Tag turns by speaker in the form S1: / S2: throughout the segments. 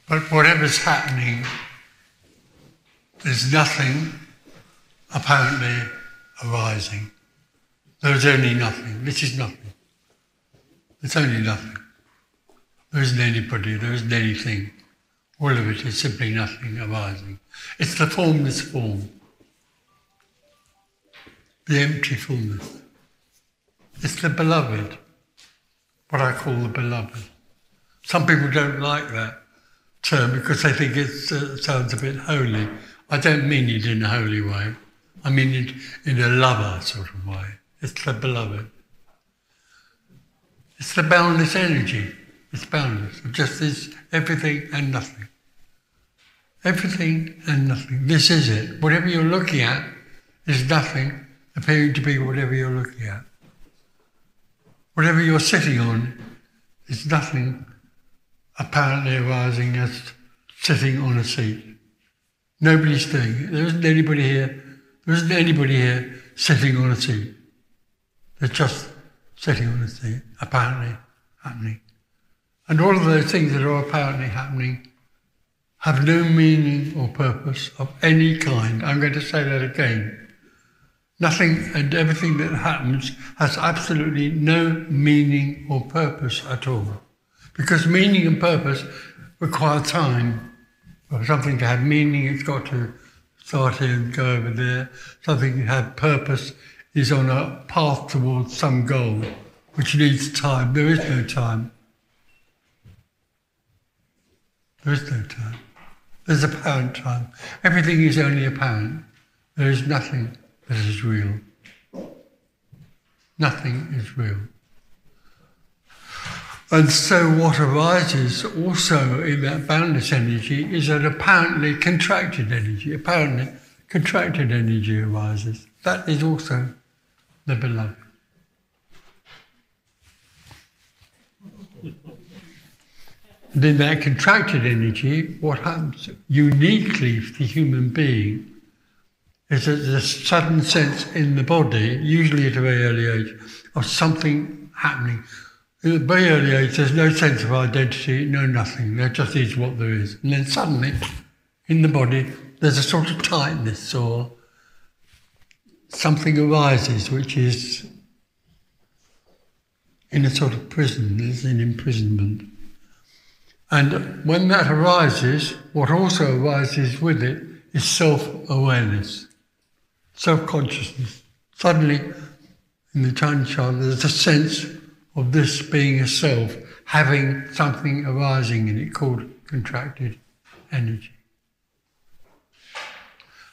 S1: But whatever's happening, there's nothing apparently arising. There's only nothing. This is nothing. It's only nothing. There isn't anybody, there isn't anything. All of it is simply nothing arising. It's the formless form. The empty fullness. It's the beloved. What I call the beloved. Some people don't like that term because they think it sounds a bit holy. I don't mean it in a holy way. I mean it in a lover sort of way. It's the beloved. It's the boundless energy. It's boundless. It just is everything and nothing. Everything and nothing. This is it. Whatever you're looking at is nothing appearing to be whatever you're looking at. Whatever you're sitting on is nothing apparently arising as sitting on a seat. Nobody's doing it. There isn't anybody here. There isn't anybody here sitting on a seat. They're just sitting on a seat, apparently happening. And all of those things that are apparently happening have no meaning or purpose of any kind. I'm going to say that again. Nothing and everything that happens has absolutely no meaning or purpose at all. Because meaning and purpose require time. For something to have meaning, it's got to start here and go over there. Something to have purpose is on a path towards some goal, which needs time. There is no time. There is no time. There's apparent time. Everything is only apparent. There is nothing that is real. Nothing is real. And so what arises also in that boundless energy is an apparently contracted energy. Apparently contracted energy arises. That is also the beloved. And in that contracted energy, what happens uniquely for the human being is that there's a sudden sense in the body, usually at a very early age, of something happening. At a very early age, there's no sense of identity, no nothing. There just is what there is. And then suddenly, in the body, there's a sort of tightness or something arises which is in a sort of prison, there's an imprisonment. And when that arises, what also arises with it is self-awareness, self-consciousness. Suddenly, in the tiny child, there's a sense of this being a self, having something arising in it called contracted energy.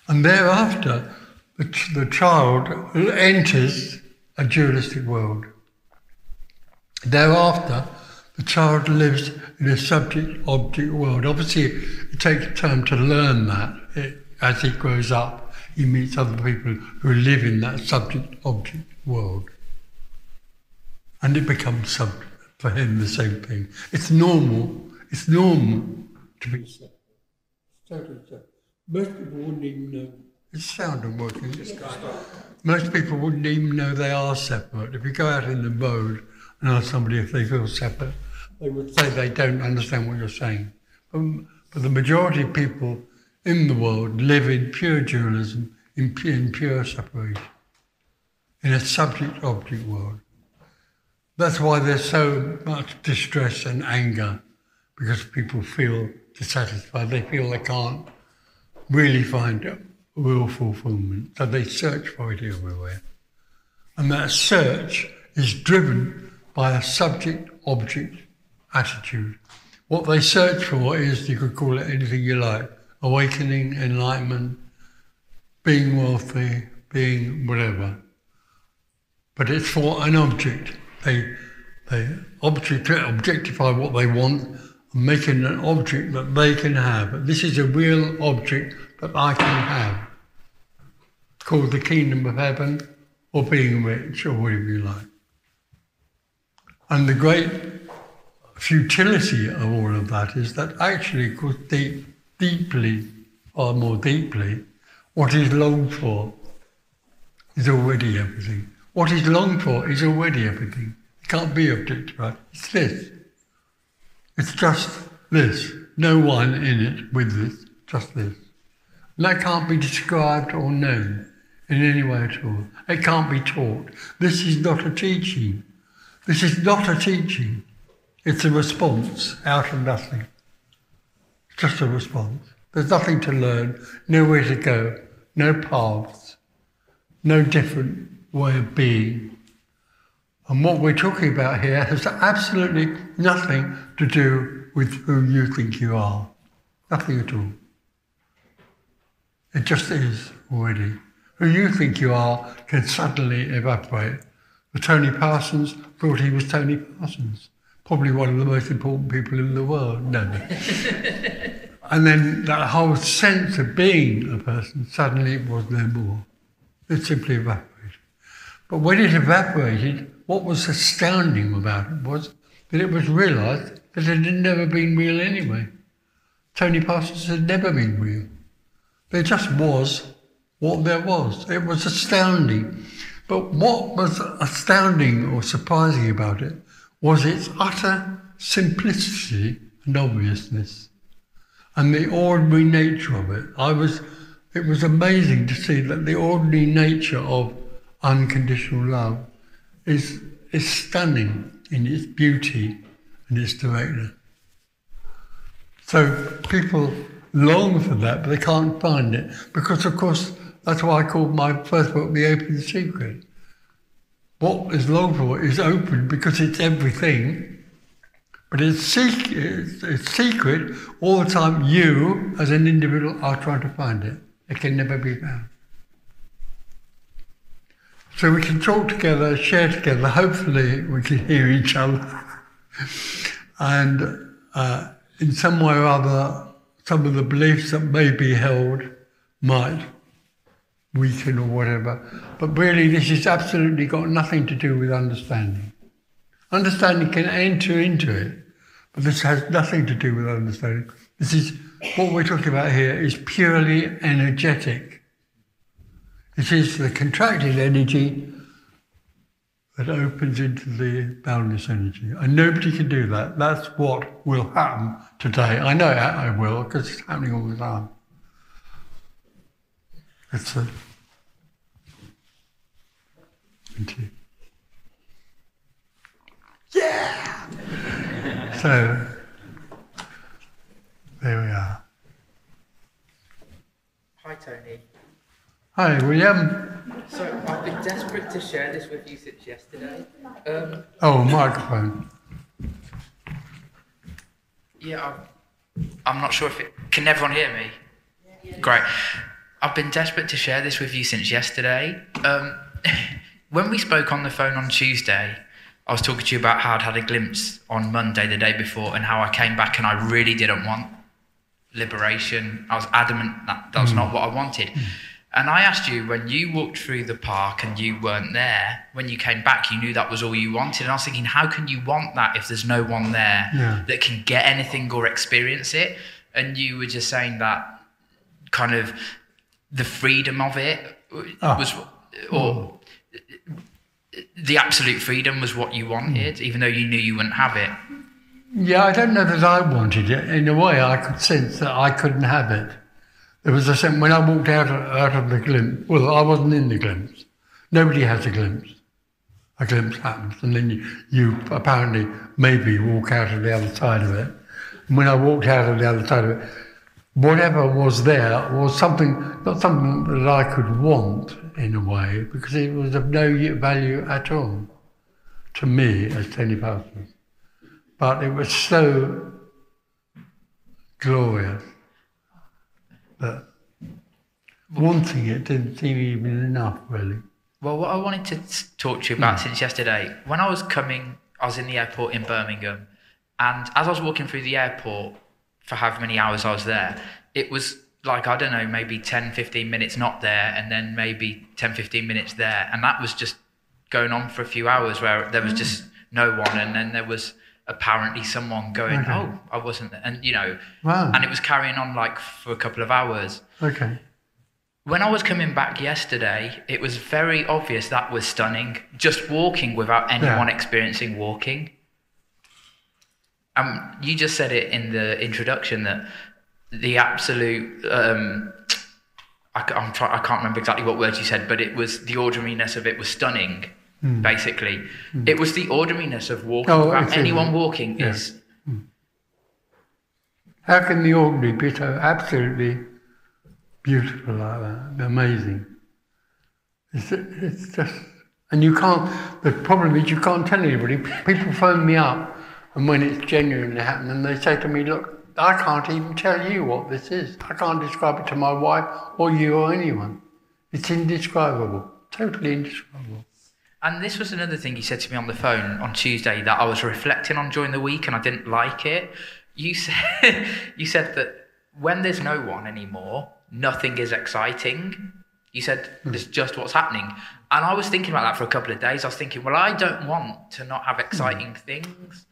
S1: And thereafter, the child enters a dualistic world. Thereafter, the child lives in a subject-object world. Obviously, it takes time to learn that. As he grows up, he meets other people who live in that subject-object world. And it becomes for him the same thing. It's normal to be separate. Totally separate. Most people wouldn't even know. Is sound working? Most people wouldn't even know they are separate. If you go out in the road and ask somebody if they feel separate, they would say they don't understand what you're saying. But the majority of people in the world live in pure dualism, in pure separation, in a subject-object world. That's why there's so much distress and anger, because people feel dissatisfied. They feel they can't really find real fulfillment, so they search for it everywhere. And that search is driven by a subject-object attitude. What they search for is, you could call it anything you like, awakening, enlightenment, being wealthy, being whatever. But it's for an object. They objectify what they want and make it an object that they can have. But this is a real object that I can have, called the kingdom of heaven or being rich or whatever you like. And the great futility of all of that is that actually, because deeply, or more deeply, what is longed for is already everything. What is longed for is already everything. It can't be objectified. It's this. It's just this. no one in it with this, just this. And that can't be described or known in any way at all. It can't be taught. This is not a teaching. This is not a teaching. It's a response out of nothing. It's just a response. There's nothing to learn, nowhere to go, no paths, no different way of being. And what we're talking about here has absolutely nothing to do with who you think you are. Nothing at all. It just is already. Who you think you are can suddenly evaporate. But Tony Parsons thought he was Tony Parsons. Probably one of the most important people in the world. No. And then that whole sense of being a person suddenly was no more. It simply evaporated. But when it evaporated, what was astounding about it was that it was realised that it had never been real anyway. Tony Parsons had never been real. There just was what there was. It was astounding. But what was astounding or surprising about it was its utter simplicity and obviousness and the ordinary nature of it. It was amazing to see that the ordinary nature of unconditional love is stunning in its beauty and its directness. So people long for that, but they can't find it. Because, of course, that's why I called my first book The Open Secret. What is longed for is open because it's everything, but it's secret all the time. You, as an individual, are trying to find it. It can never be found. So we can talk together, share together, hopefully we can hear each other. And in some way or other, some of the beliefs that may be held might weaken or whatever. But really this has absolutely got nothing to do with understanding. Understanding can enter into it, but this has nothing to do with understanding. This is, what we're talking about here is purely energetic. It is the contracted energy that opens into the boundless energy. And nobody can do that. That's what will happen today. I know it will, because it's happening all the time. It's a... Yeah! So, there we are.
S2: Hi, Tony.
S1: Hi, William.
S2: So, I've been desperate to share this with you since yesterday.
S1: Microphone.
S2: Yeah, I'm not sure if it... Can everyone hear me? Yeah. Great. I've been desperate to share this with you since yesterday. When we spoke on the phone on Tuesday, I was talking to you about how I'd had a glimpse on Monday, the day before, and how I came back and I really didn't want liberation. I was adamant that was not what I wanted. And I asked you, when you walked through the park and you weren't there, when you came back, you knew that was all you wanted. And I was thinking, how can you want that if there's no one there that can get anything or experience it? And you were just saying that kind of the freedom of it was, or the absolute freedom was what you wanted, even though you knew you wouldn't have it.
S1: Yeah, I don't know that I wanted it. In a way, I could sense that I couldn't have it. There was a sense when I walked out of the glimpse. Well, I wasn't in the glimpse. Nobody has a glimpse. A glimpse happens, and then you apparently maybe walk out of the other side of it. And when I walked out of the other side of it, whatever was there was not something that I could want in a way, because it was of no value at all to me as Tony Parsons. But it was so glorious that wanting it didn't seem even enough, really.
S2: Well, what I wanted to talk to you about since yesterday, when I was in the airport in Birmingham, and as I was walking through the airport for however many hours I was there, it was like, I don't know, maybe 10, 15 minutes not there, and then maybe 10, 15 minutes there. And that was just going on for a few hours where there was just no one, and then there was apparently someone going, oh, I wasn't there. And, and it was carrying on like for a couple of hours.
S1: Okay.
S2: When I was coming back yesterday, it was very obvious that was stunning. Just walking without anyone experiencing walking. You just said it in the introduction that the absolute, I can't remember exactly what words you said, but it was the ordinariness of it was stunning, basically. It was the ordinariness of walking without anyone walking is...
S1: How can the ordinary be so absolutely beautiful like that? Amazing. It's just... And you can't... The problem is you can't tell anybody. People phone me up, and when it's genuinely happening, they say to me, look, I can't even tell you what this is. I can't describe it to my wife or you or anyone. It's indescribable, totally indescribable.
S2: And this was another thing you said to me on the phone on Tuesday that I was reflecting on during the week and I didn't like it. You said that when there's no one anymore, nothing is exciting. You said it's just what's happening. And I was thinking about that for a couple of days. I was thinking, well, I don't want to not have exciting things.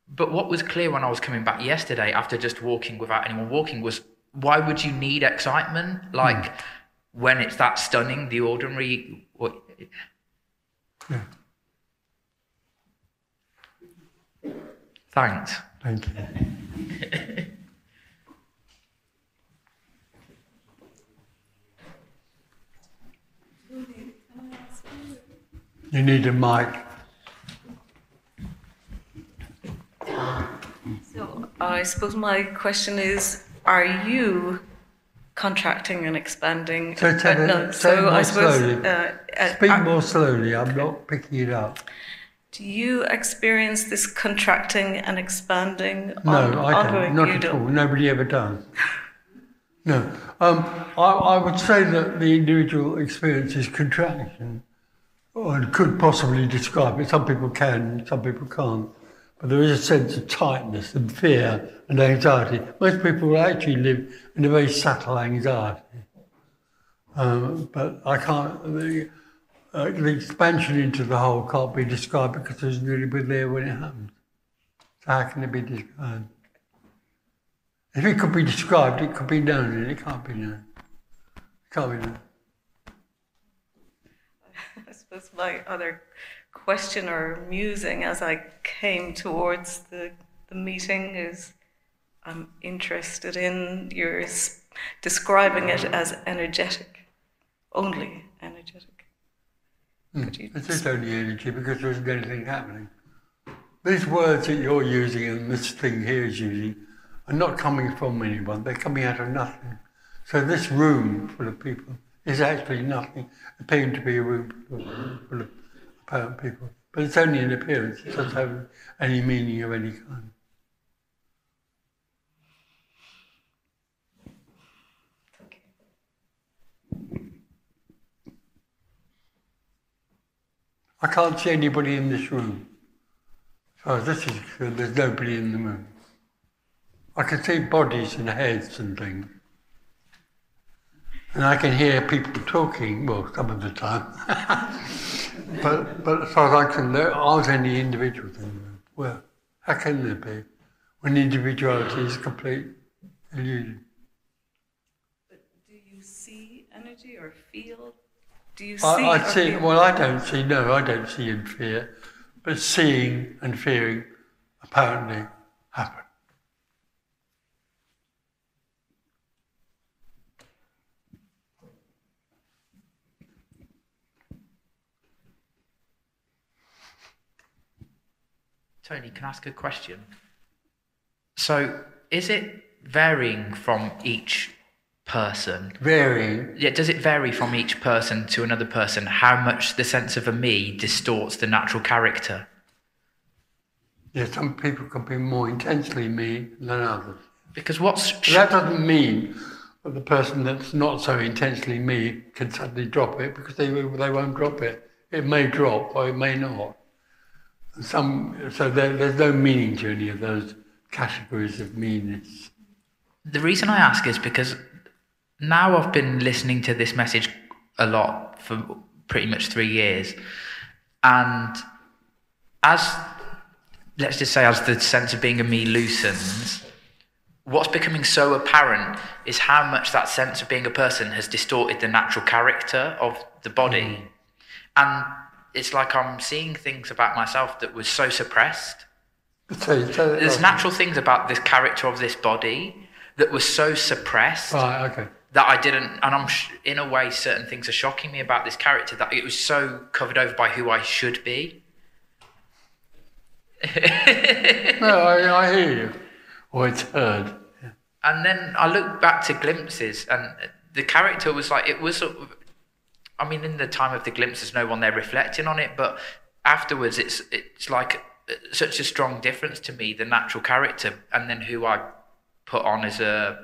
S2: But what was clear when I was coming back yesterday after just walking without anyone walking was, why would you need excitement? Like when it's that stunning, the ordinary...
S1: Yeah.
S2: Thanks.
S1: Thank you. You need a mic.
S3: So I suppose my question is, are you contracting and expanding?
S1: So more slowly. Speak more slowly, I'm not picking it up.
S3: Do you experience this contracting and expanding?
S1: No, I don't. Not at all. Nobody ever does. No. I would say that the individual experience is contraction, or could possibly describe it. Some people can, some people can't. But there is a sense of tightness and fear and anxiety. Most people actually live in a very subtle anxiety. But I can't, the expansion into the whole can't be described because there's nobody there when it happens. So how can it be described? If it could be described, it could be known, and it can't be known. It can't be known.
S3: I suppose my other question or musing as I came towards the meeting is, I'm interested in your describing it as energetic, only energetic.
S1: It is only energy because there isn't anything happening. These words that you're using and this thing here is using are not coming from anyone, they're coming out of nothing. So this room full of people is actually nothing, appearing to be a room full of apparent people. But it's only an appearance, it doesn't have any meaning of any kind. I can't see anybody in this room. As far as this is concerned, there's nobody in the room. I can see bodies and heads and things. And I can hear people talking, well, some of the time. but as far as I can, there aren't any individuals in the room. Well, how can there be? When individuality is a complete illusion.
S3: But do you see energy or feel? Do you see?
S1: I see. Well, I don't see. No, I don't see and fear. But seeing and fearing apparently happen.
S2: Tony, can I ask a question? So, is it varying from each person?
S1: Varying?
S2: Yeah, does it vary from each person to another person how much the sense of a me distorts the natural character?
S1: Yeah, some people can be more intensely me than others.
S2: Because
S1: that doesn't mean that the person that's not so intensely me can suddenly drop it, because they won't drop it. It may drop or it may not. So there's no meaning to any of those categories of meanness.
S2: The reason I ask is because now I've been listening to this message a lot for pretty much 3 years. And let's just say as the sense of being a me loosens, what's becoming so apparent is how much that sense of being a person has distorted the natural character of the body. And it's like I'm seeing things about myself that was so suppressed There's natural things about this character of this body that was so suppressed
S1: okay.
S2: that I didn't, and I'm in a way certain things are shocking me about this character that it was so covered over by who I should be.
S1: No, I hear you. Or it's heard. Yeah.
S2: And then I look back to glimpses, and the character was like, it was, I mean, in the time of the glimpses, no one there reflecting on it, but afterwards it's like such a strong difference to me, the natural character, and then who I put on as a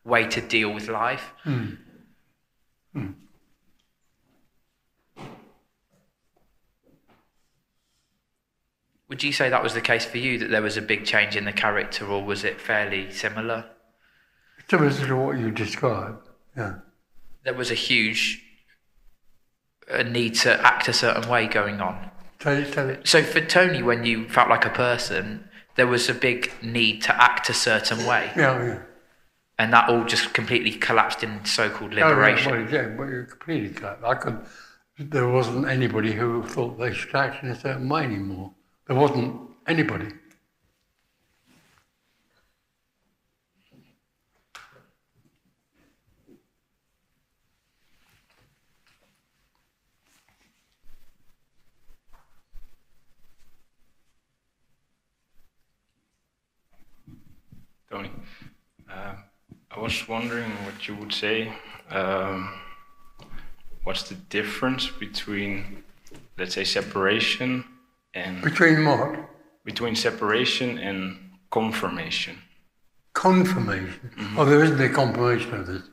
S2: way to deal with life. Would you say that was the case for you, that there was a big change in the character, or was it fairly similar?
S1: Similar to what you described, yeah.
S2: There was a huge need to act a certain way going on.
S1: Tell it.
S2: So for Tony, when you felt like a person, there was a big need to act a certain way.
S1: Yeah.
S2: And that all just completely collapsed in so-called liberation.
S1: Well, completely collapsed. There wasn't anybody who thought they should act in a certain way anymore. There wasn't anybody.
S4: Tony, I was wondering what you would say. What's the difference between, let's say, separation and...
S1: Between what?
S4: Between separation and confirmation.
S1: Confirmation? Oh, there isn't a confirmation of this.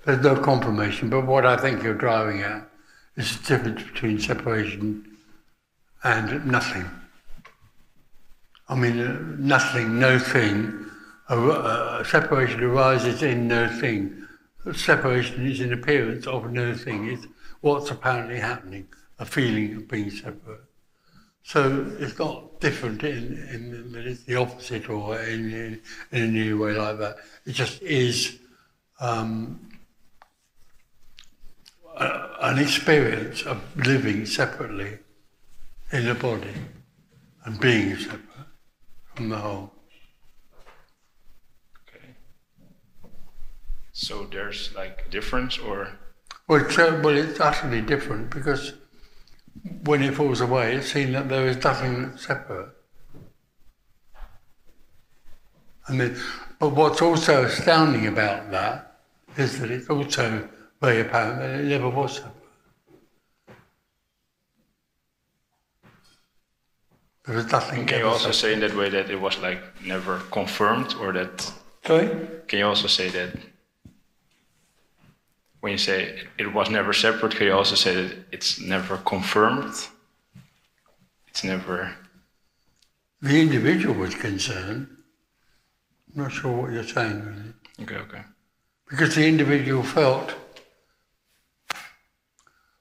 S1: There's no confirmation, but what I think you're driving at is the difference between separation and nothing. I mean, nothing, no thing. Separation arises in no thing. Separation is an appearance of no thing. It's what's apparently happening, a feeling of being separate. So it's not different in that it's the opposite or in a new way like that. It just is an experience of living separately in a body and being separate from the whole.
S4: So there's like a difference, or?
S1: Well, it's utterly different, because when it falls away, it's seen that there is nothing separate. But what's also astounding about that is that it's also very apparent that it never was separate. There was nothing.
S4: Can you also say in that way that it was like never confirmed, or that?
S1: Sorry?
S4: Can you also say that? When you say it was never separate, can you also say that it's never confirmed? It's never...
S1: The individual was concerned. I'm not sure what you're saying, really.
S4: Okay.
S1: Because the individual felt...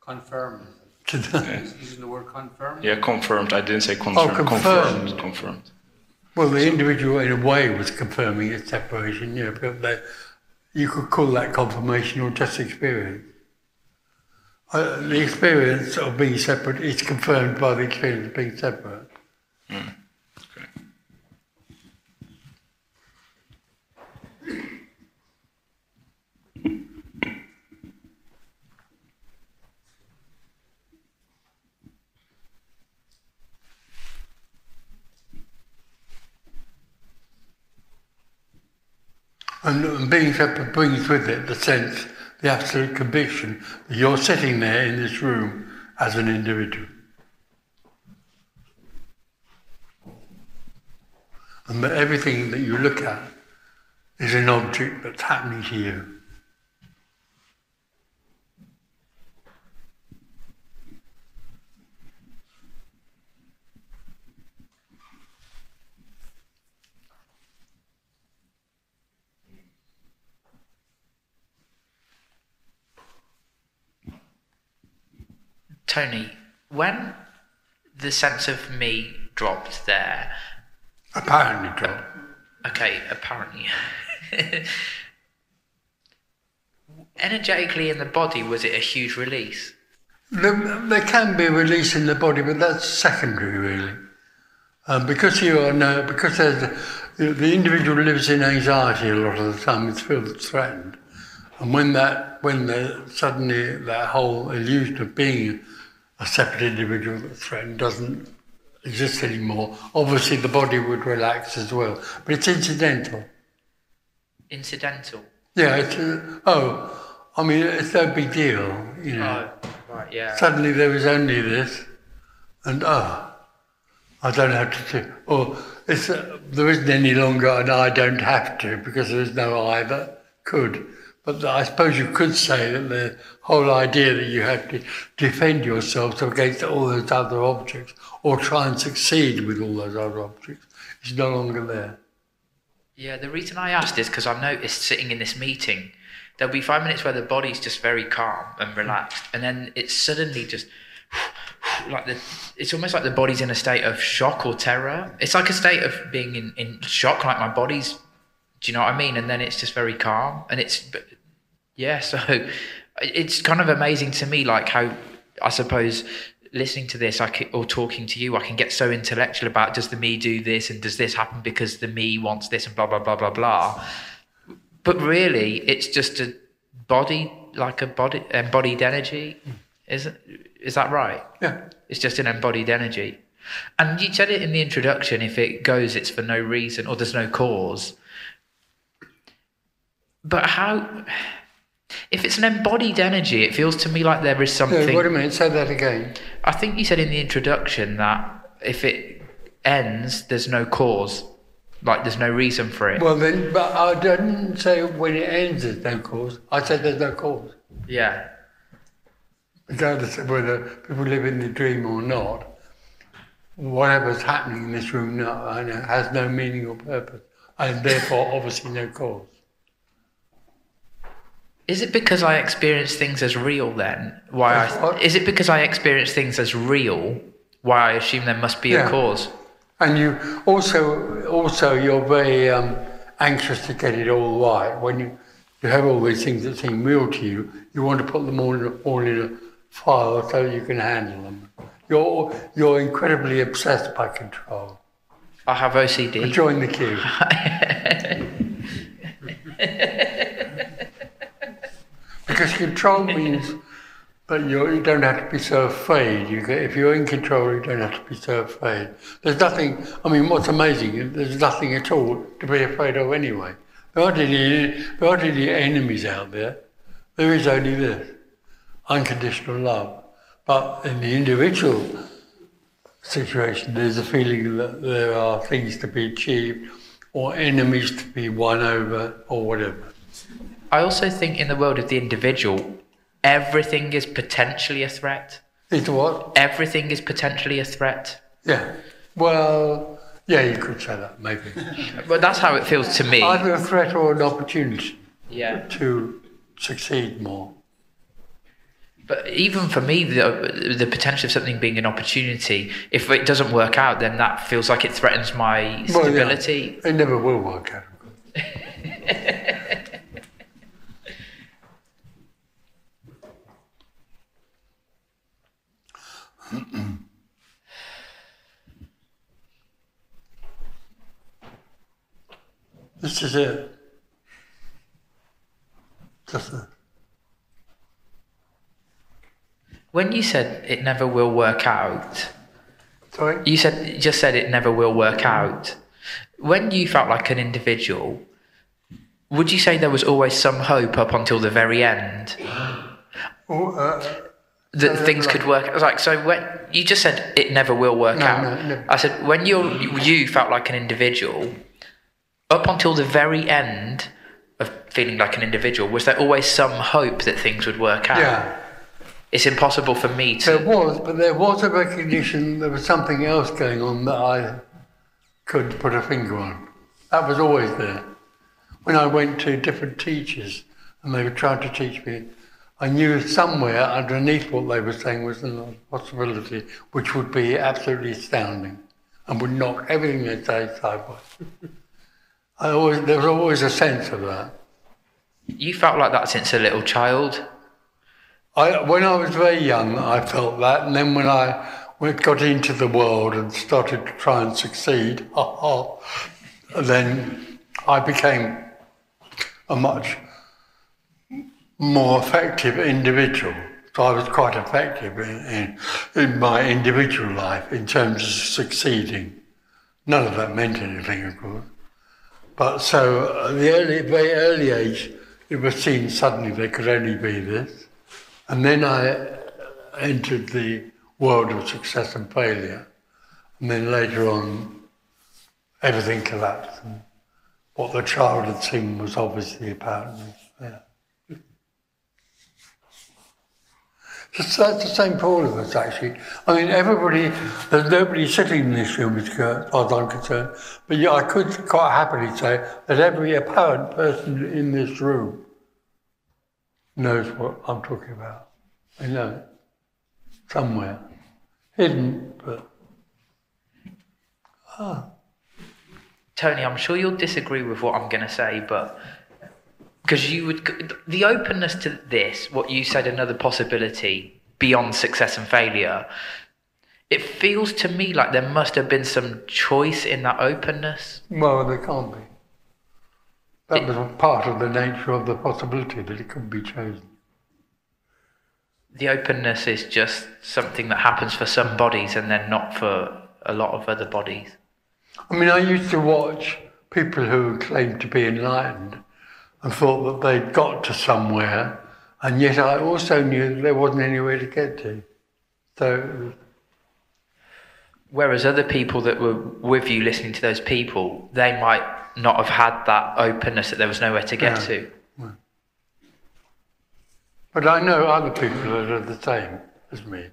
S5: Confirmed. Using the word confirmed?
S4: Yeah, confirmed. I didn't say confirmed.
S1: Oh, confirmed.
S4: Confirmed.
S1: Well, the individual, in a way, was confirming its separation, but you could call that confirmation or just experience. The experience of being separate is confirmed by the experience of being separate.
S4: Okay.
S1: And being separate brings with it the sense, the absolute conviction that you're sitting there in this room as an individual. And that everything that you look at is an object that's happening to you.
S2: Tony, when the sense of me dropped there...
S1: Apparently dropped.
S2: Okay, apparently. Energetically in the body, was it a huge release?
S1: There can be a release in the body, but that's secondary, really. Because the individual lives in anxiety a lot of the time, it feels threatened. And when suddenly that whole illusion of being a separate individual that's threatened doesn't exist anymore, obviously the body would relax as well. But it's incidental.
S2: Incidental?
S1: Yeah, it's no big deal, you know.
S2: Oh, right, yeah.
S1: Suddenly there was only this, and I don't have to do, or there isn't any longer an I don't have to, because there is no I that could. But I suppose you could say that the whole idea that you have to defend yourself against all those other objects, or try and succeed with all those other objects, is no longer there.
S2: Yeah, the reason I asked is because I've noticed sitting in this meeting, there'll be 5 minutes where the body's just very calm and relaxed, and then it's suddenly just it's almost like the body's in a state of shock or terror. It's like a state of being in shock, like my body's, do you know what I mean? And then it's just very calm, and so it's kind of amazing to me, like how, I suppose, listening to this or talking to you, I can get so intellectual about, does the me do this, and does this happen because the me wants this, and blah, blah, blah, blah, blah. But really, it's just a body, like embodied energy. Is that right?
S1: Yeah.
S2: It's just an embodied energy. And you said it in the introduction, if it goes, it's for no reason, or there's no cause. But how... If it's an embodied energy, it feels to me like there is something...
S1: Yeah, wait a minute, say that again.
S2: I think you said in the introduction that if it ends, there's no cause. Like, there's no reason for it.
S1: Well, then, but I didn't say when it ends there's no cause. I said there's no cause.
S2: Yeah.
S1: Regardless of whether people live in the dream or not, whatever's happening in this room now has no meaning or purpose, and therefore obviously no cause.
S2: Is it because I experience things as real then? Is it because I experience things as real, why I assume there must be a cause?
S1: And you also you're very anxious to get it all right. When you have all these things that seem real to you, you want to put them all in a file so you can handle them. You're incredibly obsessed by control.
S2: I have OCD.
S1: Join the queue. Because control means that you don't have to be so afraid. If you're in control, you don't have to be so afraid. There's nothing, I mean, what's amazing, there's nothing at all to be afraid of anyway. There aren't any enemies out there. There is only this, unconditional love. But in the individual situation, there's a feeling that there are things to be achieved or enemies to be won over or whatever.
S2: I also think in the world of the individual, everything is potentially a threat.
S1: It's what?
S2: Everything is potentially a threat.
S1: Yeah. Well, yeah, you could say that, maybe.
S2: But that's how it feels to me.
S1: Either a threat or an opportunity
S2: to
S1: succeed more.
S2: But even for me, the potential of something being an opportunity, if it doesn't work out, then that feels like it threatens my stability.
S1: Well, yeah, it never will work out. This is it. Just it.
S2: When you said it never will work out,
S1: sorry?
S2: You just said it never will work out. When you felt like an individual, would you say there was always some hope up until the very end? That things could work. Like, so when you just said it never will work out.
S1: No.
S2: I said when you felt like an individual, up until the very end of feeling like an individual, was there always some hope that things would work out?
S1: Yeah.
S2: It's impossible for me to...
S1: There was a recognition there was something else going on that I couldn't put a finger on. That was always there. When I went to different teachers and they were trying to teach me, I knew somewhere underneath what they were saying was a possibility which would be absolutely astounding and would knock everything they say sideways. There was always a sense of that.
S2: You felt like that since a little child?
S1: When I was very young, I felt that, and then when I got into the world and started to try and succeed, then I became a much more effective individual. So I was quite effective in my individual life in terms of succeeding. None of that meant anything, of course. But so at the very early age, it was seen suddenly there could only be this. And then I entered the world of success and failure. And then later on, everything collapsed. And what the child had seen was obviously apparent. Yeah. That's the same for all of us, actually. I mean, there's nobody sitting in this room as far as I'm concerned, but yeah, I could quite happily say that every apparent person in this room knows what I'm talking about. They know it. Somewhere. Hidden, but...
S2: Tony, I'm sure you'll disagree with what I'm going to say, but... Because the openness to this, what you said, another possibility beyond success and failure, it feels to me like there must have been some choice in that openness.
S1: Well, there can't be. That was a part of the nature of the possibility, that it could be chosen.
S2: The openness is just something that happens for some bodies and then not for a lot of other bodies.
S1: I mean, I used to watch people who claimed to be enlightened and thought that they'd got to somewhere, and yet I also knew that there wasn't anywhere to get to. So,
S2: whereas other people that were with you listening to those people, they might not have had that openness, that there was nowhere to get to.
S1: Yeah. But I know other people that are the same as me.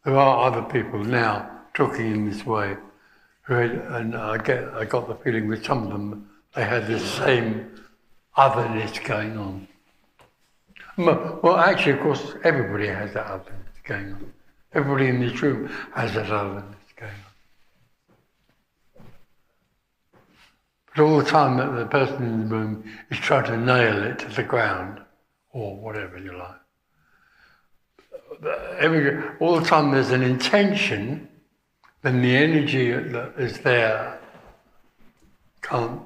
S1: There are other people now talking in this way, and I got the feeling with some of them they had the same otherness going on. Well, actually, of course, everybody has that otherness going on. Everybody in this room has that otherness going on. But all the time that the person in the room is trying to nail it to the ground, or whatever you like. All the time there's an intention, then the energy that is there can't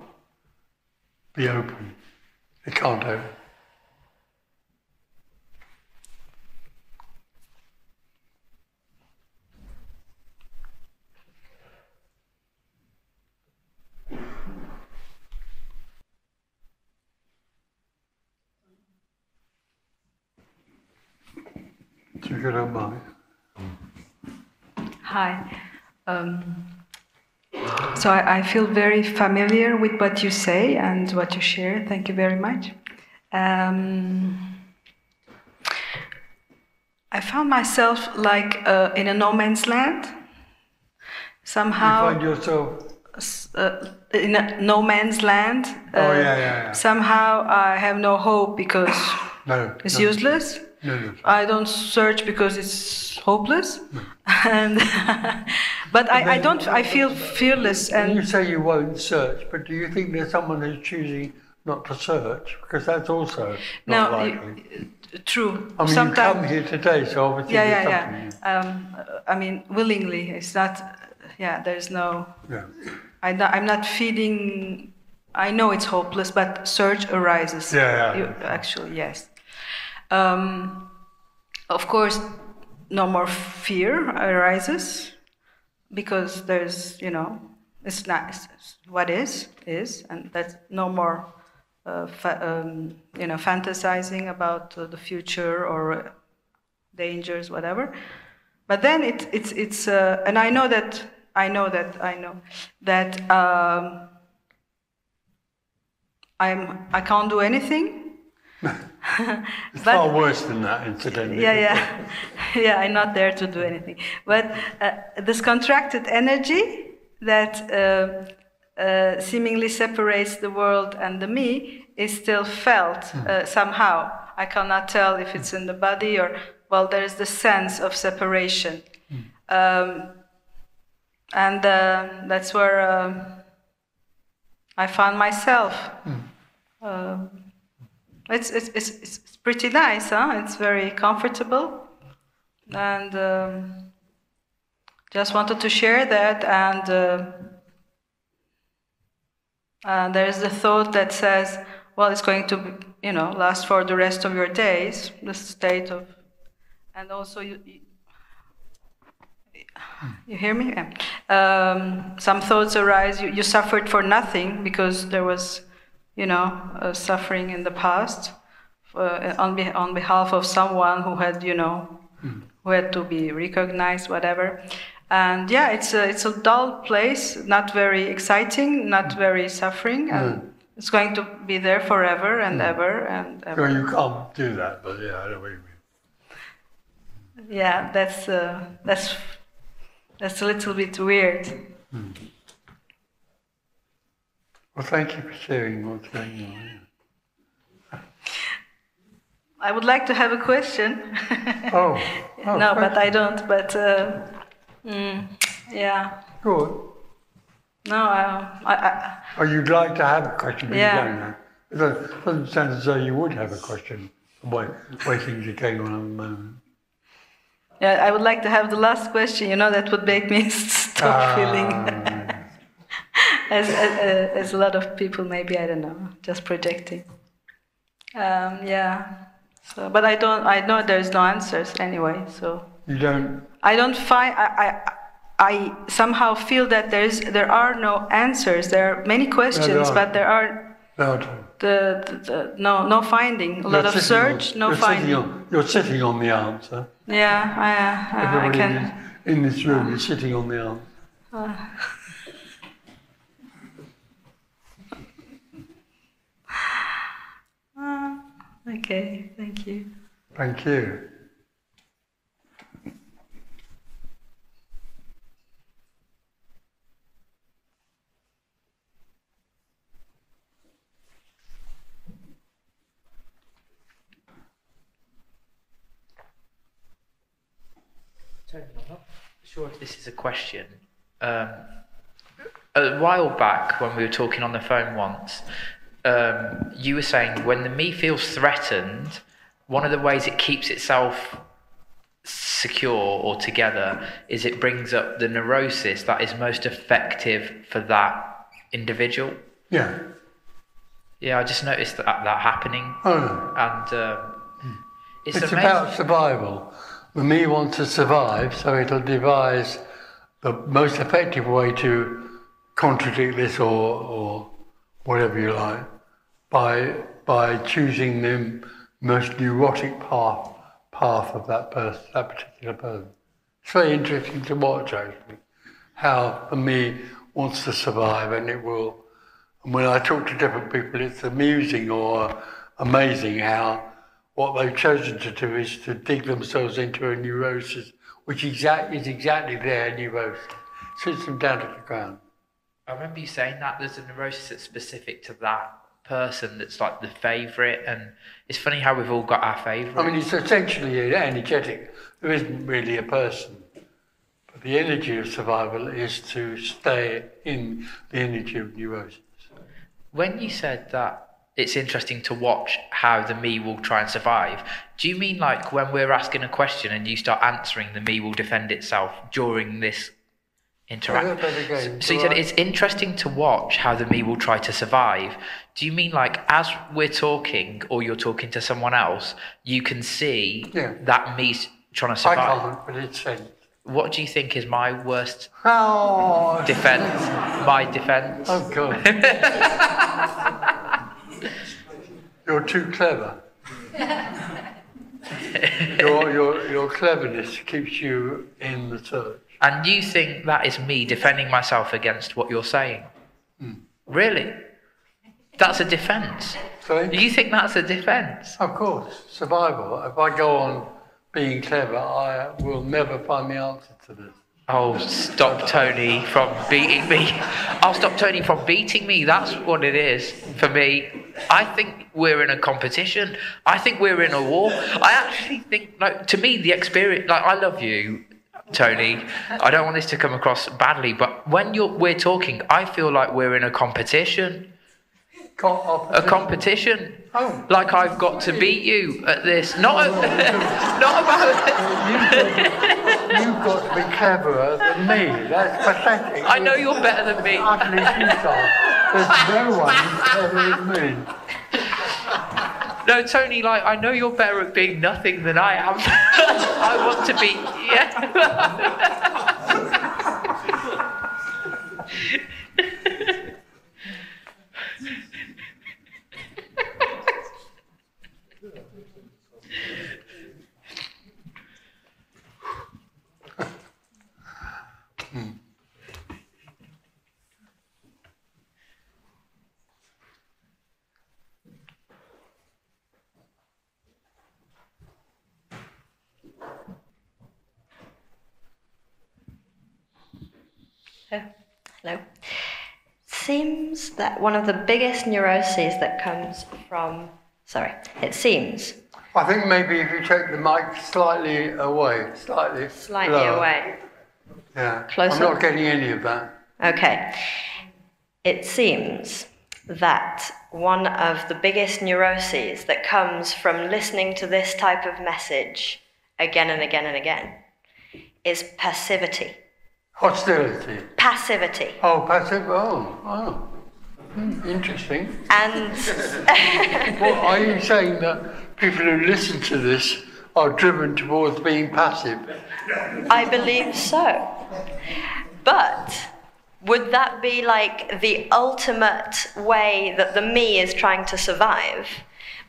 S1: be open. It can't open. If you don't mind.
S6: Hi. So I feel very familiar with what you say and what you share. Thank you very much. I found myself like in a no man's land. Somehow.
S1: You find yourself
S6: in a no man's land.
S1: Yeah.
S6: Somehow I have no hope because it's useless.
S1: No.
S6: I don't search because it's hopeless, and but I feel fearless. And
S1: you say you won't search, but do you think there's someone who's choosing not to search? Because that's also not likely.
S6: True.
S1: I mean,
S6: sometimes,
S1: you come here today, so obviously there's something.
S6: I mean, willingly. It's not. There's no.
S1: Yeah.
S6: I'm not feeling. I know it's hopeless, but search arises.
S1: Yeah.
S6: Actually, yes. Of course, no more fear arises because there's, it's not what is, and that's no more, fantasizing about the future or dangers, whatever. But then it's and I know that I can't do anything.
S1: It's far worse than that, incidentally.
S6: Yeah, I'm not there to do anything. But this contracted energy that seemingly separates the world and the me is still felt somehow. I cannot tell if it's in the body or, there is the sense of separation. And that's where I found myself. It's pretty nice, huh? It's very comfortable, and just wanted to share that, and there's the thought that says, well, it's going to, last for the rest of your days, the state of, and also you hear me? Yeah. Some thoughts arise, you suffered for nothing because there was, suffering in the past on behalf of someone who had, who had to be recognized, whatever. And yeah, it's a dull place, not very exciting, not very suffering, and it's going to be there forever and ever and ever.
S1: Well, you can't do that, but yeah, I know what you mean.
S6: Yeah, that's a little bit weird.
S1: Well, thank you for sharing what's going on.
S6: I would like to have a question.
S1: Oh,
S6: no, but I don't. But yeah.
S1: Good.
S6: No,
S1: Oh, you'd like to have a question, but
S6: yeah.
S1: you don't know. It doesn't sound as though you would have a question. The way things are going on at the moment.
S6: Yeah, I would like to have the last question. That would make me stop feeling. As a lot of people, maybe, I don't know, just projecting. Yeah. So, but I know there's no answers anyway. So
S1: you don't.
S6: I don't find. I somehow feel that there are no answers. There are many questions, but there are no finding. A lot of search, no finding.
S1: You're sitting on the answer.
S6: Yeah,
S1: Everybody
S6: I can.
S1: in this room is sitting on the answer.
S6: Okay, thank you.
S1: Thank you.
S2: Tony, I'm not sure if this is a question. A while back, when we were talking on the phone once, you were saying when the me feels threatened, one of the ways it keeps itself secure or together is it brings up the neurosis that is most effective for that individual.
S1: Yeah.
S2: Yeah, I just noticed that happening.
S1: Oh, no.
S2: And it's
S1: amazing. About survival. The me wants to survive, so it'll devise the most effective way to contradict this or whatever you like by choosing the most neurotic path of that person, that particular person. It's very interesting to watch, actually, how the me wants to survive, and it will. And when I talk to different people, it's amusing or amazing how what they've chosen to do is to dig themselves into a neurosis, which is exactly their neurosis. Sits them down to the ground.
S2: I remember you saying that there's a neurosis that's specific to that person that's like the favourite, and it's funny how we've all got our favourite.
S1: I mean, it's essentially energetic. There isn't really a person. But the energy of survival is to stay in the energy of neurosis.
S2: When you said that it's interesting to watch how the me will try and survive, do you mean like when we're asking a question and you start answering, the me will defend itself during this interaction? So you said it's interesting to watch how the me will try to survive. Do you mean like as we're talking or you're talking to someone else, you can see that me's trying to survive?
S1: I can't, but it's sense.
S2: What do you think is my worst defense? My defense?
S1: Oh, God. You're too clever. Your cleverness keeps you in the search.
S2: And you think that is me defending myself against what you're saying? Really? That's a defense?
S1: Sorry?
S2: You think that's a defense?
S1: Of course. Survival. If I go on being clever, I will never find the answer to this.
S2: Oh, stop Tony from beating me. I'll stop Tony from beating me. That's what it is for me. I think we're in a competition. I think we're in a war. I actually think, like, to me, the experience, like, I love you, Tony. I don't want this to come across badly, but when we're talking, I feel like we're in a competition. A competition.
S1: Oh.
S2: Like I've got to beat you at this. Not about
S1: you've got to be cleverer than me. That's pathetic.
S2: I know you're better than me.
S1: Utterly futile. There's no one who's cleverer than me.
S2: No, Tony, like, I know you're better at being nothing than I am. I want to be, yeah.
S7: Hello. Seems that one of the biggest neuroses that comes from, it seems.
S1: I think maybe if you take the mic slightly away, slightly lower.
S7: Away.
S1: Yeah.
S7: Closer?
S1: I'm not getting any of that.
S7: Okay. It seems that one of the biggest neuroses that comes from listening to this type of message again and again and again is passivity.
S1: Hostility.
S7: Passivity.
S1: Oh, passive. Oh. Interesting.
S7: And
S1: Well, are you saying that people who listen to this are driven towards being passive?
S7: I believe so. But would that be like the ultimate way that the me is trying to survive?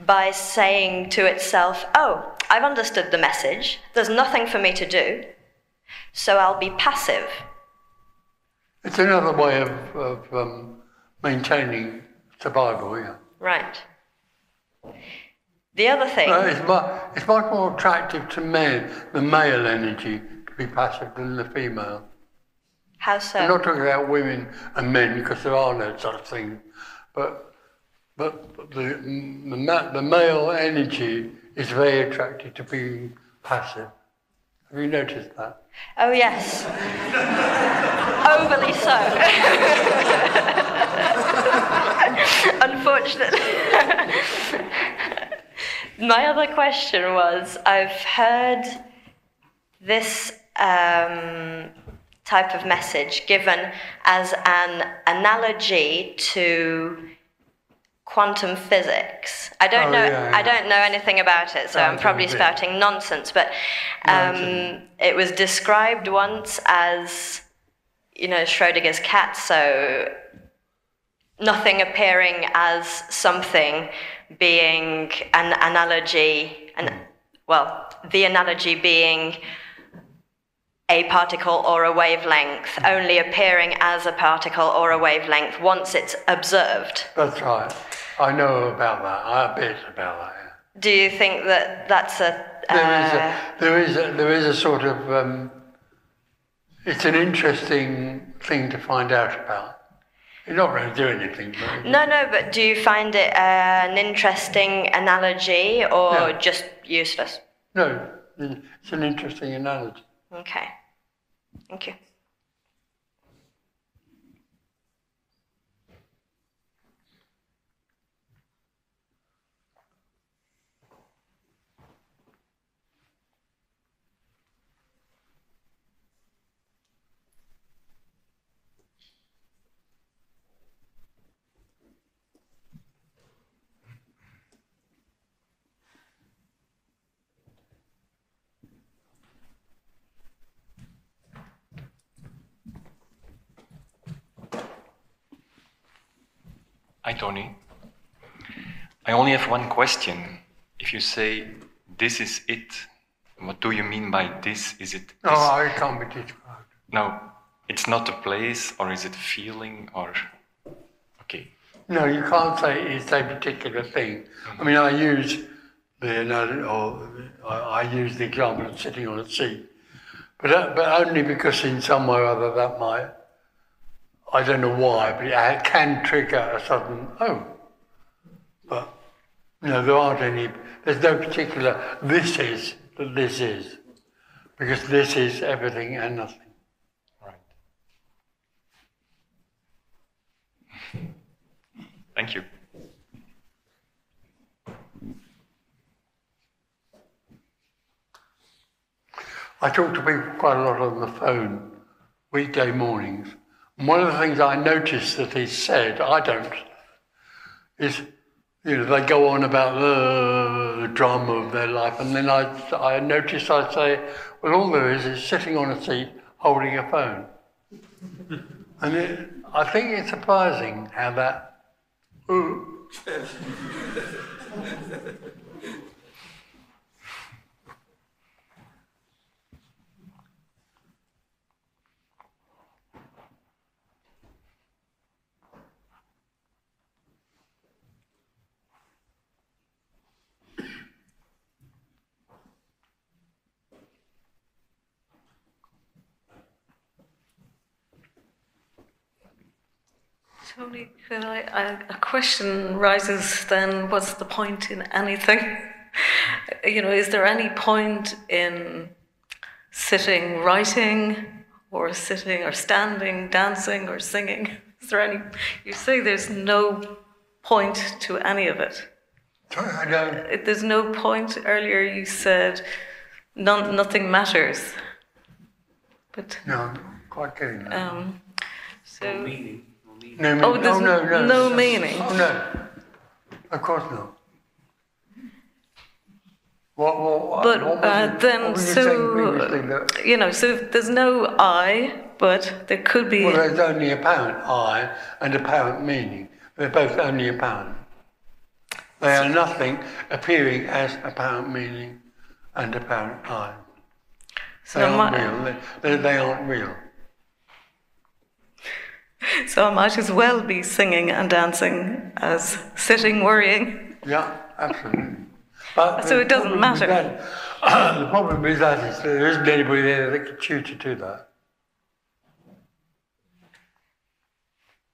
S7: By saying to itself, oh, I've understood the message, there's nothing for me to do, so I'll be passive.
S1: It's another way of maintaining survival, yeah.
S7: Right. The other thing...
S1: It's much more attractive to men, the male energy, to be passive than the female.
S7: How so?
S1: I'm not talking about women and men, because there are no such thing, but the male energy is very attracted to being passive. Have you noticed that?
S7: Oh, yes. Overly so. Unfortunately. My other question was, I've heard this type of message given as an analogy to quantum physics. I don't know anything about it, so I'm probably spouting nonsense, but it was described once as, Schrödinger's cat, so nothing appearing as something being an analogy, the analogy being a particle or a wavelength, only appearing as a particle or a wavelength once it's observed.
S1: That's right. I know about that. A bit about that. Yeah.
S7: Do you think that that's a...
S1: There is a sort of... it's an interesting thing to find out about. You're not going to do anything.
S7: No, but do you find it an interesting analogy or just useless?
S1: No, it's an interesting analogy.
S7: Okay. Thank you.
S8: Hi, Tony. I only have one question. If you say, this is it, what do you mean by this? Is it...
S1: No, I can't be described.
S8: No, it's not a place, or is it a feeling, or... Okay.
S1: No, you can't say it's a particular thing. Mm-hmm. I mean, I use the example of sitting on a seat, but only because in some way or other that might... I don't know why, but it can trigger a sudden, but, there's no particular, this is, because this is everything and nothing.
S8: Right. Thank you.
S1: I talk to people quite a lot on the phone, weekday mornings. And one of the things I notice that is said, I don't, is, they go on about the drama of their life, and then I notice I say, well, all there is sitting on a seat holding a phone. And I think it's surprising how that,
S3: Tony, a question rises then, what's the point in anything? Is there any point in sitting, writing, or sitting, or standing, dancing, or singing? Is there any, you say there's no point to any of it.
S1: Sorry, I don't.
S3: There's no point. Earlier you said nothing matters. But
S1: no, I'm quite getting that.
S3: So.
S5: No meaning.
S1: No meaning.
S3: There's no meaning.
S1: Oh no, of course not. What
S3: then, so there's no I, but there could be.
S1: Well, there's only apparent I and apparent meaning. They're both only apparent. They are nothing appearing as apparent meaning and apparent I.
S3: So
S1: they aren't real. They aren't real.
S3: So I might as well be singing and dancing as sitting worrying.
S1: Yeah, absolutely. But
S3: so it doesn't matter.
S1: The problem is that there isn't anybody there that can choose to do that.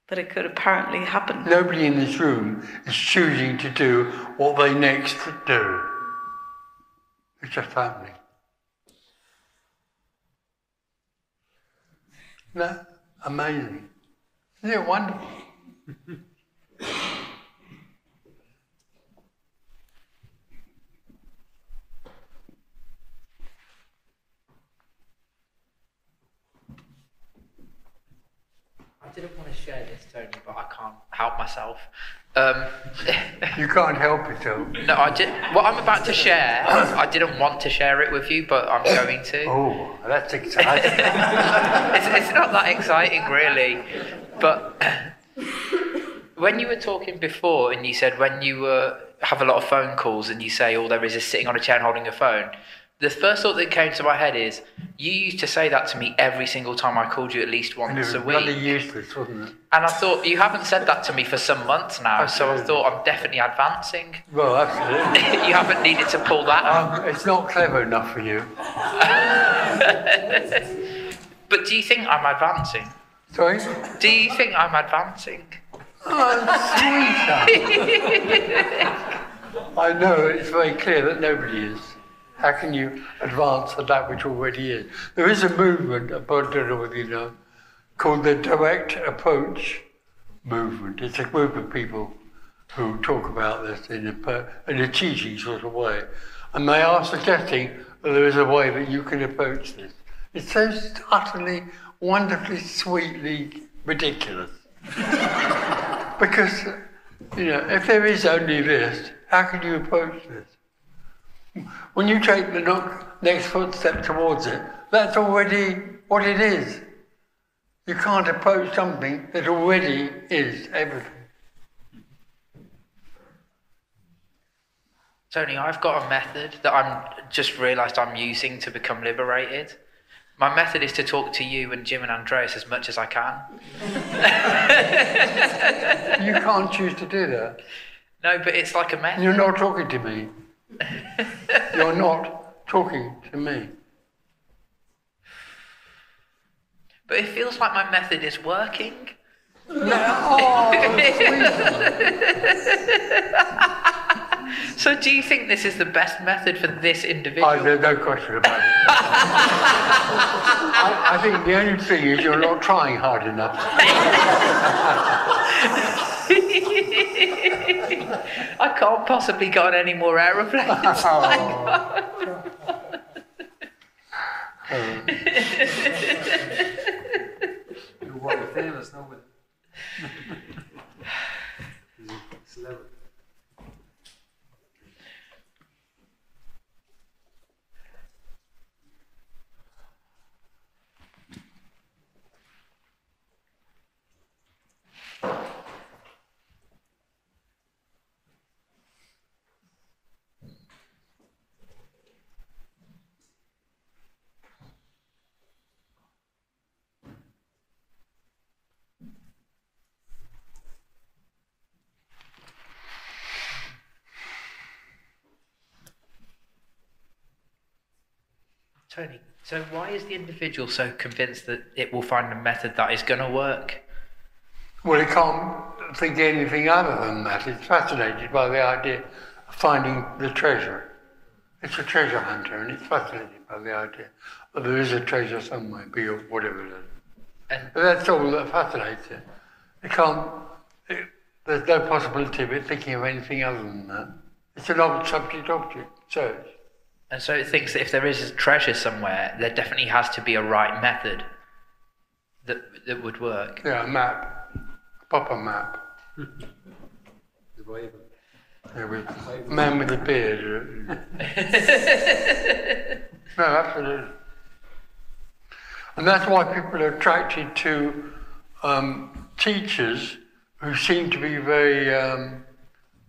S3: But it could apparently happen.
S1: Nobody in this room is choosing to do what they next do. It's just happening. No, amazing. Isn't it wonderful?
S2: I didn't want to share this, Tony, but I can't help myself.
S1: You can't help yourself.
S2: No, I did. What I'm about to share, I didn't want to share it with you, but I'm going to.
S1: Oh, that's exciting.
S2: It's not that exciting, really. But when you were talking before, and you said when you have a lot of phone calls, and you say all there is sitting on a chair and holding a phone, the first thought that came to my head is, you used to say that to me every single time I called you at least once a week.
S1: Bloody useless, wasn't it?
S2: And I thought, you haven't said that to me for some months now, absolutely. So I thought I'm definitely advancing.
S1: Well, absolutely.
S2: You haven't needed to pull that.
S1: It's not clever enough for you.
S2: But do you think I'm advancing?
S1: Sorry?
S2: Do you think I'm advancing?
S1: Oh, sweetheart. I know it's very clear that nobody is. How can you advance on that which already is? There is a movement, I don't know whether you know, called the direct approach movement. It's a group of people who talk about this in a teaching sort of way. And they are suggesting that there is a way that you can approach this. It's so utterly, wonderfully, sweetly ridiculous. Because, if there is only this, how can you approach this? When you take the next footstep towards it, that's already what it is. You can't approach something that already is everything.
S2: Tony, I've got a method that I'm just realised I'm using to become liberated. My method is to talk to you and Jim and Andreas as much as I can.
S1: You can't choose to do that.
S2: No, but it's like a method.
S1: You're not talking to me. You're not talking to me.
S2: But it feels like my method is working. So do you think this is the best method for this individual?
S1: There's no question about it. I think the only thing is you're not trying hard enough.
S2: I can't possibly go on any more aeroplanes.
S5: You're world famous now with celebrity.
S2: Tony, so why is the individual so convinced that it will find a method that is going to work?
S1: Well, he can't think anything other than that. He's fascinated by the idea of finding the treasure. It's a treasure hunter, and he's fascinated by the idea that there is a treasure somewhere, be it whatever it is. But that's all that fascinates him. There's no possibility of it thinking of anything other than that. It's an subject-object search.
S2: And so it thinks that if there is a treasure somewhere, there definitely has to be a right method that would work.
S1: Yeah, a map. A proper map.
S5: The Bible.
S1: Yeah, with man with a beard. No, absolutely. And that's why people are attracted to teachers who seem to be very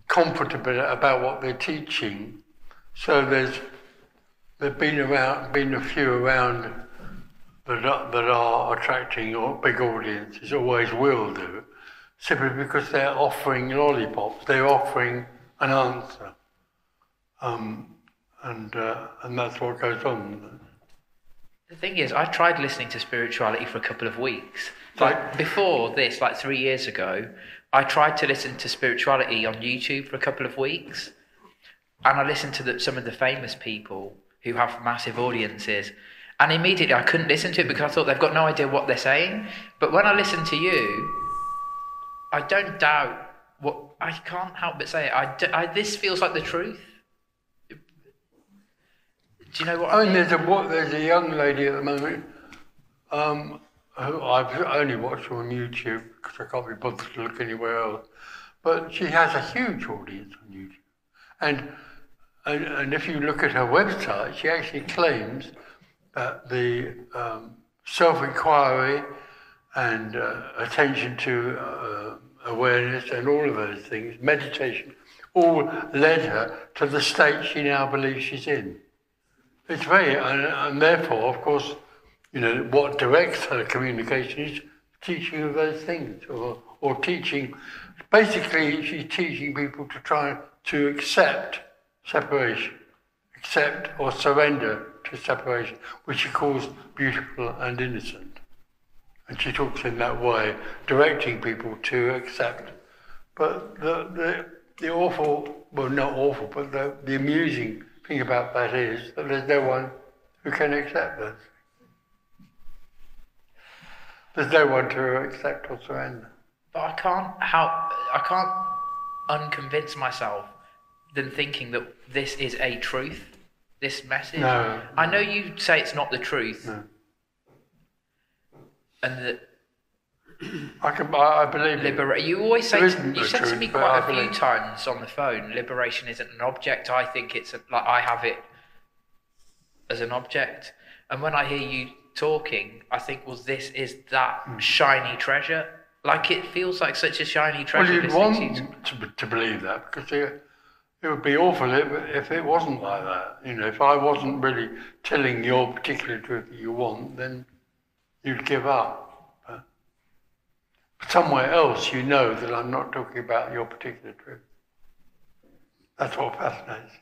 S1: comfortable about what they're teaching. So there've been a few around that are attracting big audiences, always will do, simply because they're offering lollipops, they're offering an answer, and that's what goes on.
S2: The thing is, I tried listening to spirituality for a couple of weeks. Like before this, like 3 years ago, I tried to listen to spirituality on YouTube for a couple of weeks, and I listened to some of the famous people who have massive audiences, and immediately I couldn't listen to it because I thought they've got no idea what they're saying. But when I listen to you, I don't doubt what I can't help but say. This feels like the truth. Do you know what I mean?
S1: There's a young lady at the moment who I've only watched on YouTube because I can't be bothered to look anywhere else, but she has a huge audience on YouTube, and if you look at her website, she actually claims that the self-inquiry and attention to awareness and all of those things, meditation, all led her to the state she now believes she's in. It's very, and therefore, of course, what directs her communication is teaching of those things, or teaching. Basically, she's teaching people to try to accept separation, accept or surrender to separation, which she calls beautiful and innocent. And she talks in that way, directing people to accept. But the awful, well, not awful, but the amusing thing about that is that there's no one who can accept this. There's no one to accept or surrender.
S2: But I can't unconvince myself than thinking that this is a truth, this message.
S1: No.
S2: I know you say it's not the truth.
S1: No.
S2: And that
S1: I believe it.
S2: You always say, you said to me
S1: but
S2: quite a few times on the phone, liberation isn't an object. I think it's like I have it as an object. And when I hear you talking, I think, well, this is that shiny treasure. Like, it feels like such a shiny treasure.
S1: Well, you'd want to believe that, because it would be awful if it wasn't like that. If I wasn't really telling your particular truth that you want, then you'd give up. But somewhere else you know that I'm not talking about your particular truth. That's what fascinates you.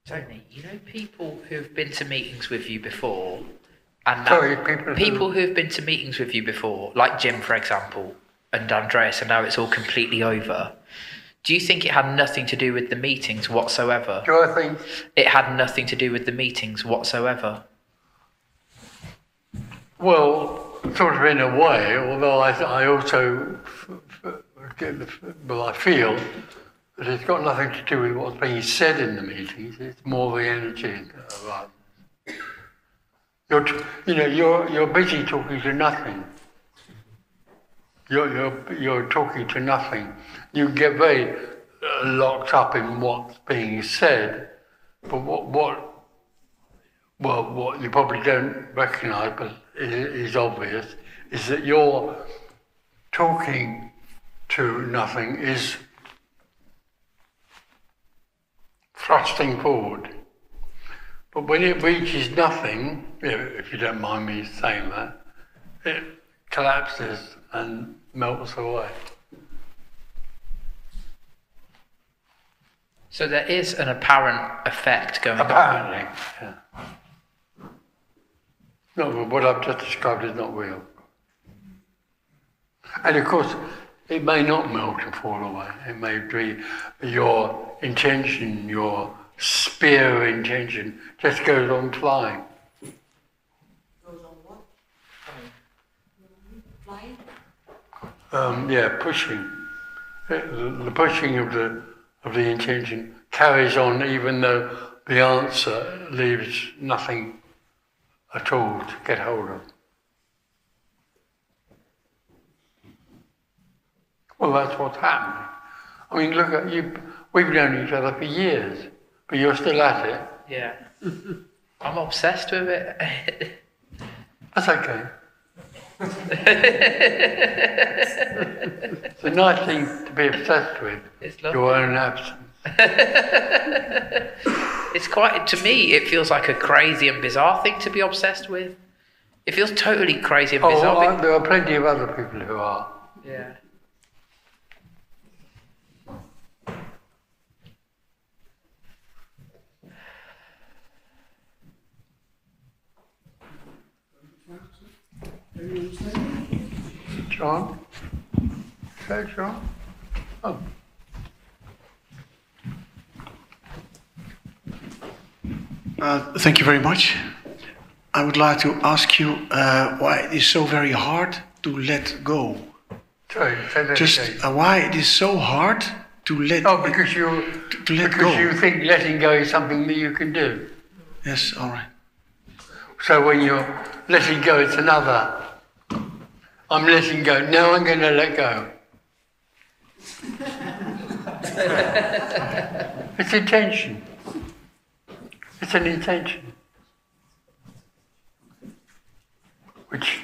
S2: Tony, people who've been to meetings with you before, and people who've been to meetings with you before, like Jim, for example, and Andreas, and now it's all completely over. Do you think it had nothing to do with the meetings whatsoever?
S1: Do I think
S2: it had nothing to do with the meetings whatsoever?
S1: Well, sort of in a way, although I also, well, I feel that it's got nothing to do with what's being said in the meetings. It's more the energy around. You're busy talking to nothing. You're talking to nothing. You get very locked up in what's being said, but what you probably don't recognise, but is obvious, is that you're talking to nothing is thrusting forward. But when it reaches nothing, if you don't mind me saying that, it collapses and melts away.
S2: So there is an apparent effect going on.
S1: Apparently, yeah. No, what I've just described is not real. And of course, it may not melt and fall away. It may be your intention, your spear of intention just goes on flying.
S9: Goes on what? Flying?
S1: Yeah, pushing. The pushing of the intention carries on even though the answer leaves nothing at all to get hold of. Well, that's what's happening. I mean, look at you. We've known each other for years, but you're still at it.
S2: Yeah. I'm obsessed with it.
S1: That's okay. It's a nice thing to be obsessed with, your own absence.
S2: It's quite, to me, it feels like a crazy and bizarre thing to be obsessed with. It feels totally crazy and bizarre.
S1: Oh, there are plenty of other people who are.
S2: Yeah.
S1: John? Is that John? Oh.
S10: Thank you very much. I would like to ask you why it is so very hard to let go.
S1: Sorry, say that
S10: Just
S1: again.
S10: why it is so hard to let
S1: go. Because you think letting go is something that you can do.
S10: Yes, all right.
S1: So when you're letting go, it's another. I'm letting go. Now I'm going to let go. It's intention. It's an intention. Which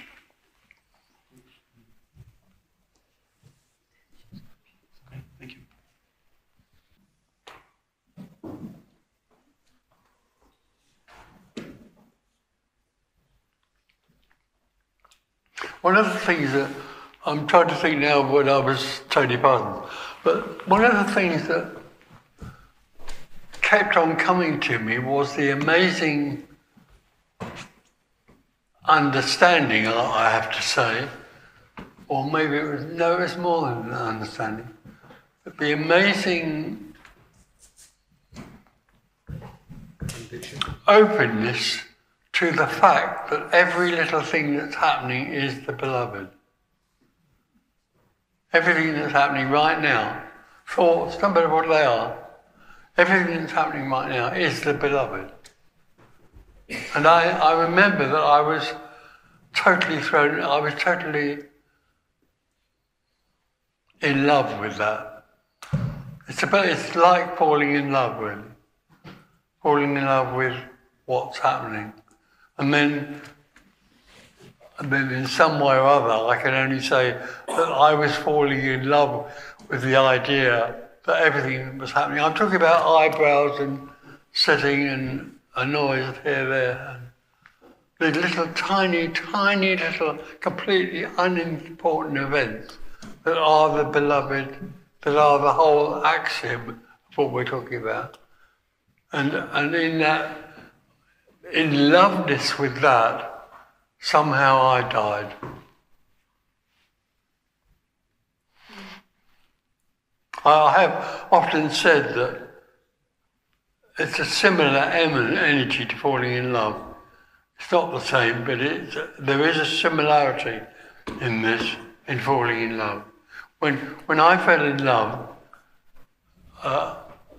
S10: Thank you.
S1: one of the things that I'm trying to think now when I was Tony Parsons, but one of the things that kept on coming to me was the amazing understanding, I have to say, or maybe it was more than an understanding, but the amazing openness to the fact that every little thing that's happening is the beloved. Everything that's happening right now, thoughts, no matter what they are, everything that's happening right now is the beloved. And I remember that I was totally in love with that. It's like falling in love, really. Falling in love with what's happening. And then in some way or other, I can only say that I was falling in love with the idea that everything was happening. I'm talking about eyebrows and sitting and a noise here, there. And the little tiny little, completely unimportant events that are the beloved, that are the whole axiom of what we're talking about. And in that, in loveness with that, somehow I died. I have often said that it's a similar energy to falling in love. It's not the same, but there is a similarity in this, in falling in love. When I fell in love,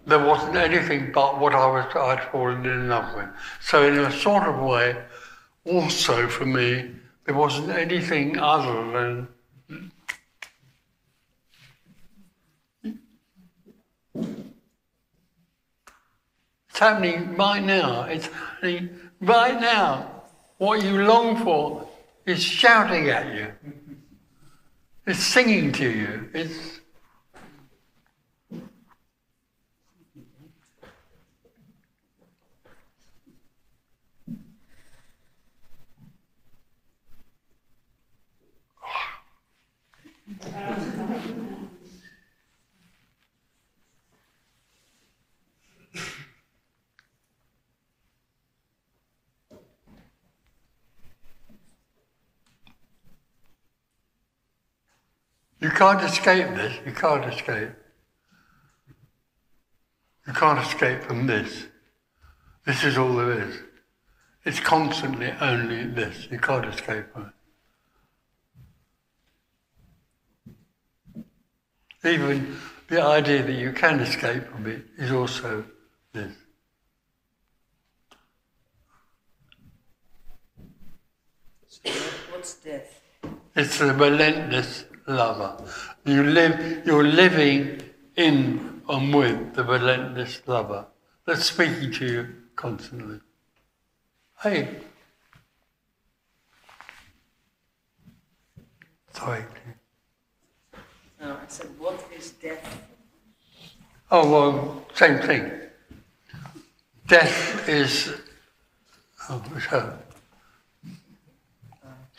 S1: there wasn't anything but what I'd fallen in love with. So in a sort of way, also for me, there wasn't anything other than it's happening right now. It's happening right now. What you long for is shouting at you. It's singing to you. It's you can't escape this. You can't escape. You can't escape from this. This is all there is. It's constantly only this. You can't escape from it. Even the idea that you can escape from it is also this.
S9: So what's death?
S1: It's the relentless lover. You're living in and with the relentless lover that's speaking to you constantly. Hey. Sorry.
S9: No, I said, what is death?
S1: Oh, well, same thing. Death is...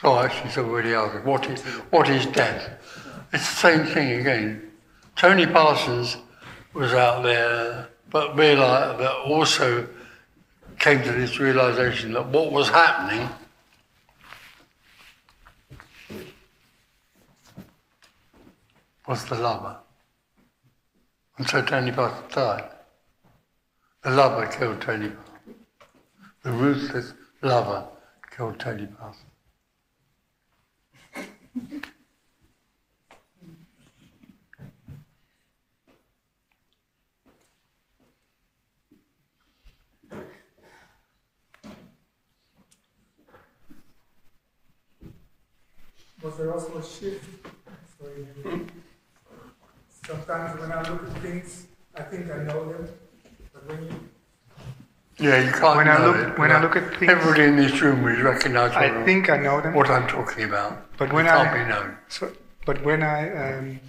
S1: So actually, it's already asked, what is death? It's the same thing again. Tony Parsons was out there, but realised that also came to this realisation that what was happening was the lover. And so Tony Parsons died. The lover killed Tony Parsons. The ruthless lover killed Tony Parsons.
S11: Was there also a shift? Sometimes when I look at things, I think I know them, but when you...
S1: Yeah, you can't
S11: when
S1: know
S11: I look,
S1: it.
S11: when I look at things...
S1: Everybody in this room will recognise
S11: I think I know them.
S1: What I'm talking about.
S11: But when
S1: it can't be known.
S11: But when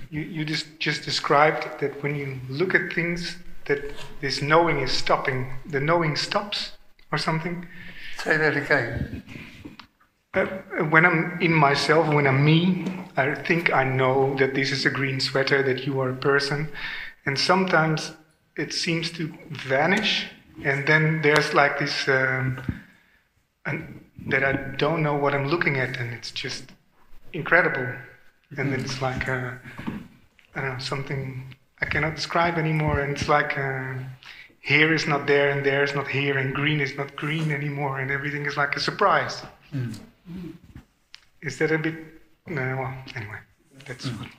S11: you just described that when you look at things, that this knowing is stopping. The knowing stops, or something.
S1: Say that again.
S11: When I'm in myself, when I'm me, I think I know that this is a green sweater, that you are a person, and sometimes it seems to vanish, and then there's like this, that I don't know what I'm looking at, and it's just incredible, and it's like, I don't know, something I cannot describe anymore, and it's like, here is not there, and there is not here, and green is not green anymore, and everything is like a surprise.
S1: Mm.
S11: Is that a bit... No, well, anyway, that's what...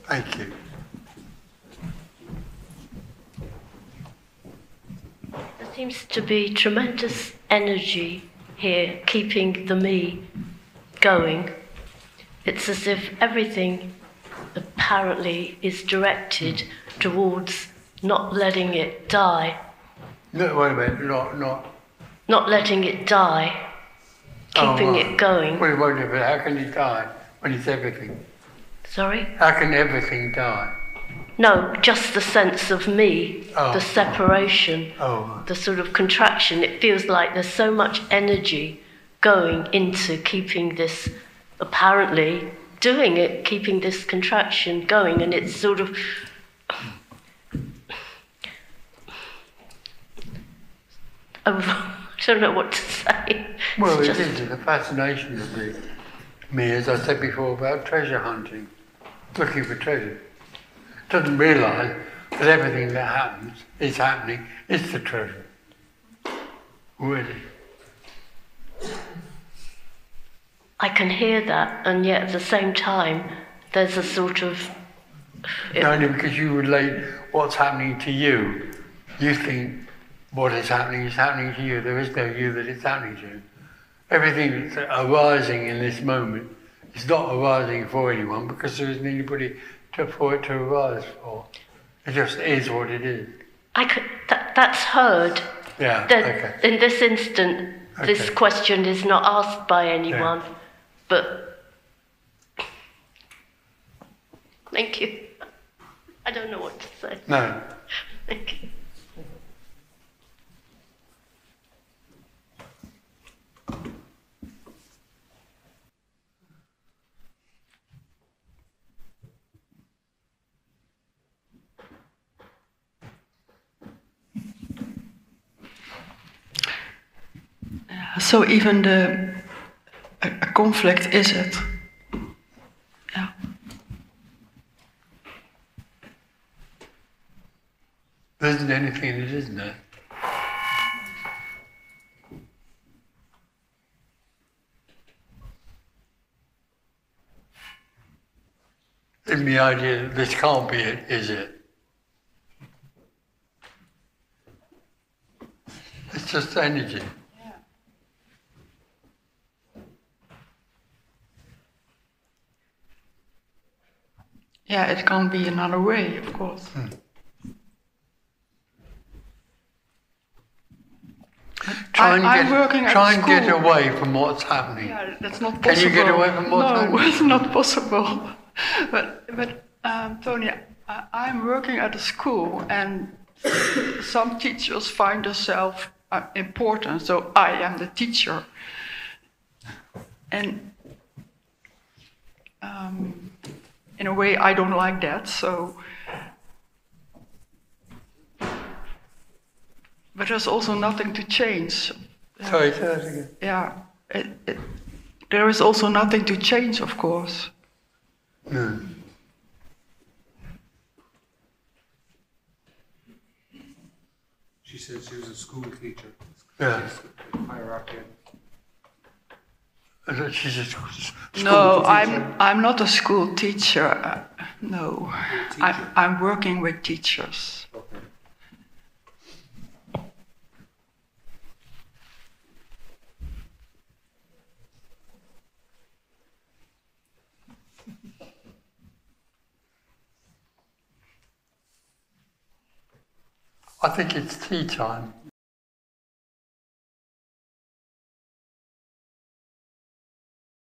S1: Thank you.
S12: There seems to be tremendous energy here, keeping the me going. It's as if everything apparently is directed towards not letting it die.
S1: No, wait a minute,
S12: Not letting it die, keeping it going.
S1: Wait, how can it die when it's everything?
S12: Sorry?
S1: How can everything die?
S12: No, just the sense of me, the separation, the sort of contraction. It feels like there's so much energy going into keeping this, apparently doing it, keeping this contraction going, and it's sort of... I don't know what to say.
S1: Well, it is the fascination of me, as I said before, about treasure hunting, looking for treasure. Doesn't realise that everything that happens is happening. It's the treasure. Really.
S12: I can hear that, and yet at the same time, there's a sort of...
S1: Only because you relate what's happening to you. You think what is happening to you. There is no you that it's happening to. Everything that's arising in this moment is not arising for anyone because there isn't anybody for it to arise for. It just is what it is.
S12: That's heard.
S1: Yeah,
S12: that in this instant, this question is not asked by anyone, but... Thank you. I don't know what to say.
S1: No.
S12: Thank you.
S13: So even a conflict is it? Yeah.
S1: There isn't anything that isn't there. Even the idea that this can't be it, is it? It's just energy.
S13: Yeah, it can't be another way, of course.
S1: Try and get away from what's happening.
S13: Yeah, that's not possible.
S1: Can you get away from what's happening?
S13: No, it's not possible. But Tony, I'm working at a school, and some teachers find themselves important. So I am the teacher, and in a way, I don't like that. So, but there's also nothing to change.
S1: Sorry, say that again.
S13: Yeah, there is also nothing to change, of course.
S1: No.
S5: She said she was a school teacher.
S1: Yeah.
S5: Hierarchy.
S1: She's a school
S13: No,
S1: teacher.
S13: I'm not a school teacher. No, I'm working with teachers.
S5: Okay.
S1: I think it's tea time.